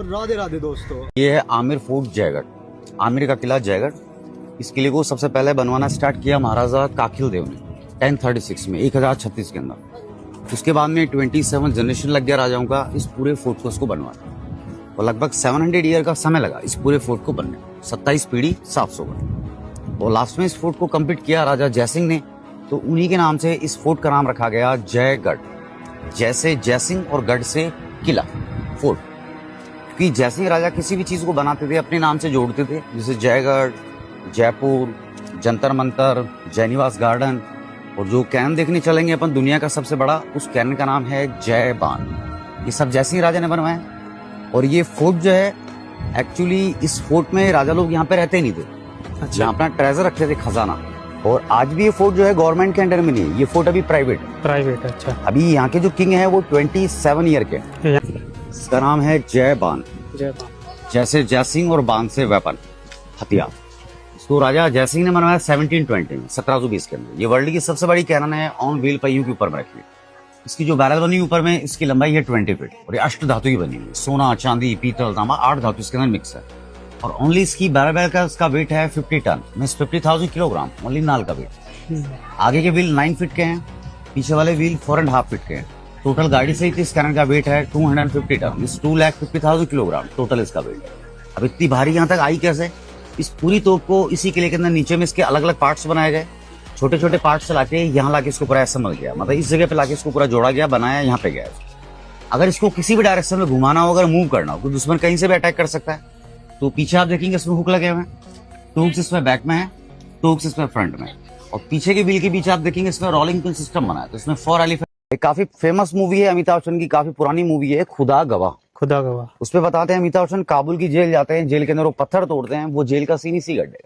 राधे राधे दोस्तों। ये है आमिर फोर्ट जयगढ़, आमिर का किला जयगढ़। इस किले को सबसे पहले बनवाना स्टार्ट किया महाराजा काकिल देव ने 1036 में 1036 के अंदर। उसके बाद में 27 जनरेशन लग गया राजाओं का इस पूरे फोर्ट को उसको बनवाना, और लगभग 700 ईयर का समय लगा इस पूरे फोर्ट को बनने, 27 पीढ़ी 700 का। और लास्ट में इस फोर्ट को कंप्लीट किया राजा जयसिंह ने, तो उन्हीं के नाम से इस फोर्ट का नाम रखा गया जयगढ़। जैसे जयसिंह और गढ़ से किला फोर्ट, कि जैसे ही राजा किसी भी चीज को बनाते थे अपने नाम से जोड़ते थे, जैसे जयगढ़, जयपुर, जंतर मंतर, जयनिवास गार्डन। और जो कैन देखने चलेंगे अपन दुनिया का सबसे बड़ा, उस कैन का नाम है जयबान। ये सब जैसे ही राजा ने बनवाए। और ये फोर्ट जो है एक्चुअली इस फोर्ट में राजा लोग यहाँ पे रहते नहीं थे, अच्छा। यहाँ अपना ट्रेजर रखते थे, खजाना। और आज भी ये फोर्ट जो है गवर्नमेंट के अंडर में नहीं है, ये फोर्ट अभी प्राइवेट है। अच्छा। अभी यहाँ के जो किंग है वो 27 ईयर के हैं। इसका नाम है जयबान। जैसे जयसिंह और बान से वेपन, हथियार। इसको राजा जयसिंह ने बनवाया 1720 में, 1720 के अंदर। ये वर्ल्ड की सबसे बड़ी कैनन है, ऑन व्हील पहियों के ऊपर में रखी है। इसकी जो बैरल बनी ऊपर में, इसकी लंबाई है 20 फीट, और ये अष्ट धातु की बनी हुई है। सोना, चांदी, पीतल, तांबा, 8 धातु इसके अंदर मिक्स है। और ओनली इसकी बैरल का इसका वेट है 50 टन, मीन्स 50,000 किलोग्राम, ओनली नाल का वेट। आगे के व्हील 9 फीट के हैं, पीछे वाले व्हील 4.5 फीट के हैं। टोटल गाड़ी सहित इस कैनन का वेट है 250 टन, इस 2,50,000 किलोग्राम टोटल इसका वेट है। अब इतनी भारी यहाँ तक आई कैसे? इस पूरी तोप को इसी किले के अंदर नीचे में इसके अलग अलग पार्ट्स बनाए गए, छोटे छोटे पार्ट्स से लाके यहाँ लाके इसको पूरा असेंबल गया, मतलब इस जगह पे लाके इसको पूरा जोड़ा गया, बनाया, यहाँ पे गया। अगर इसको किसी भी डायरेक्शन में घुमाना हो, अगर मूव करना हो, तो दुश्मन कहीं से भी अटैक कर सकता है। तो पीछे आप देखेंगे इसमें हुक लगे हुए हैं, 2 हुक्स इसमें बैक में है, 2 हुक्स इसमें फ्रंट में। और पीछे के व्हील के पीछे आप देखेंगे इसमें रोलिंग पिन सिस्टम बना है, तो इसमें 4 एलिफेंट। एक काफी फेमस मूवी है अमिताभ बच्चन की, काफी पुरानी मूवी है, खुदा गवाह। उसमें बताते हैं अमिताभ बच्चन काबुल की जेल जाते हैं, जेल के अंदर वो पत्थर तोड़ते हैं, वो जेल का सीन इसी गड्ढे,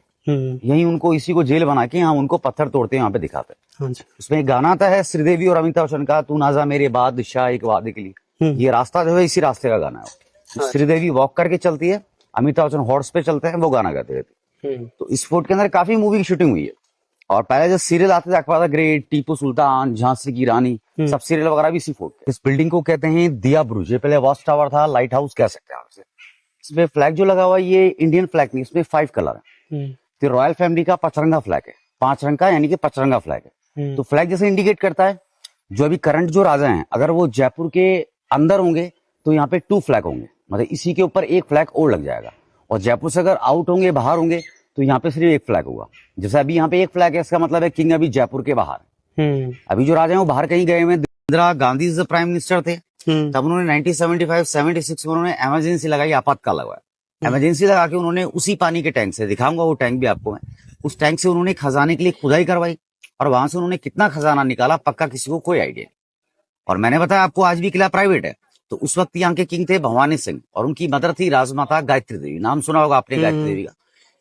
यही उनको इसी को जेल बना के यहाँ उनको पत्थर तोड़ते हैं, यहाँ पे दिखाते हैं। उसमें एक गाना आता है श्रीदेवी और अमिताभ बच्चन का, तू ना जा मेरे बादशाह एक वादे के लिए। ये रास्ता जो है इसी रास्ते का गाना है। श्रीदेवी वॉक करके चलती है, अमिताभ बच्चन हॉर्स पे चलते हैं, वो गाना गाते रहते हैं। तो इस फोर्ट के अंदर काफी मूवी की शूटिंग हुई है। और पहले जो सीरियल आते थे अखबार ग्रेट, टीपू सुल्तान, झांसी की रानी, सब सीरियल वगैरह भी इसी फोर्ट के। इस बिल्डिंग को कहते हैं दिया बुरुज। ये पहले वॉच टावर था, लाइट हाउस कह सकते हैं आपसे। इसमें फ्लैग जो लगा हुआ है ये इंडियन फ्लैग नहीं, इसमें 5 कलर है। तो रॉयल फैमिली का पचरंगा फ्लैग है, 5 रंग का, यानी कि पचरंगा फ्लैग है। तो फ्लैग जैसे इंडिकेट करता है, जो अभी करंट जो राजा हैं अगर वो जयपुर के अंदर होंगे तो यहाँ पे 2 फ्लैग होंगे, मतलब इसी के ऊपर 1 फ्लैग और लग जाएगा। और जयपुर से अगर आउट होंगे, बाहर होंगे, तो यहाँ पे सिर्फ 1 फ्लैग होगा। जैसे अभी यहाँ पे 1 फ्लैग है, इसका मतलब है किंग अभी जयपुर के बाहर। अभी जो राजा हैं वो बाहर कहीं गए हुए। इंदिरा गांधी प्राइम मिनिस्टर थे, तब उन्होंने 1975-76 में उन्होंने इमरजेंसी लगाई, आपातकाल लगाया। इमरजेंसी लगा के उन्होंने उसी पानी के टैंक से, दिखाऊंगा वो टैंक भी आपको मैं, उस टैंक से उन्होंने खजाने के लिए खुदाई करवाई, और वहां से उन्होंने कितना खजाना निकाला पक्का किसी को कोई आइडिया। और मैंने बताया आपको आज भी किला प्राइवेट है। तो उस वक्त यहाँ के किंग थे भवानी सिंह, और उनकी मदर थी राजमाता गायत्री देवी, नाम सुना होगा आपने गायत्री देवी का।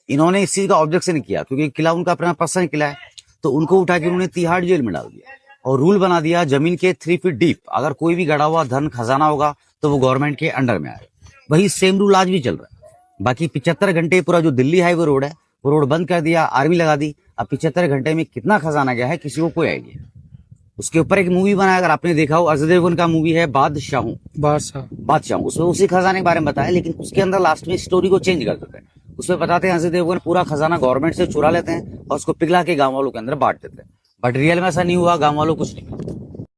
इन्होंने इस चीज का ऑब्जेक्शन किया, क्योंकि किला उनका अपना पर्सनल किला है। तो उनको उठा के उन्होंने तिहाड़ जेल में डाल दिया, और रूल बना दिया जमीन के 3 फीट डीप अगर कोई भी गड़ा हुआ धन खजाना होगा तो वो गवर्नमेंट के अंडर में आए। वही सेम रूल आज भी चल रहा है। बाकी 75 घंटे पूरा जो दिल्ली हाईवे रोड है वो रोड बंद कर दिया, आर्मी लगा दी। अब 75 घंटे में कितना खजाना गया है किसी को कोई आइडिया। उसके ऊपर एक मूवी बनाया, अगर आपने देखा हो, अजय देवगन का मूवी है बादशाह। उसमें उसी खजाने के बारे में बताया, लेकिन उसके अंदर लास्ट में स्टोरी को चेंज कर देते हैं। उसमें बताते हैं अजय देवगन पूरा खजाना गवर्नमेंट से चुरा लेते हैं और उसको पिघला के गांव वालों के अंदर बांट देते हैं। बट रियल में ऐसा नहीं हुआ, गांव वालों कुछ नहीं।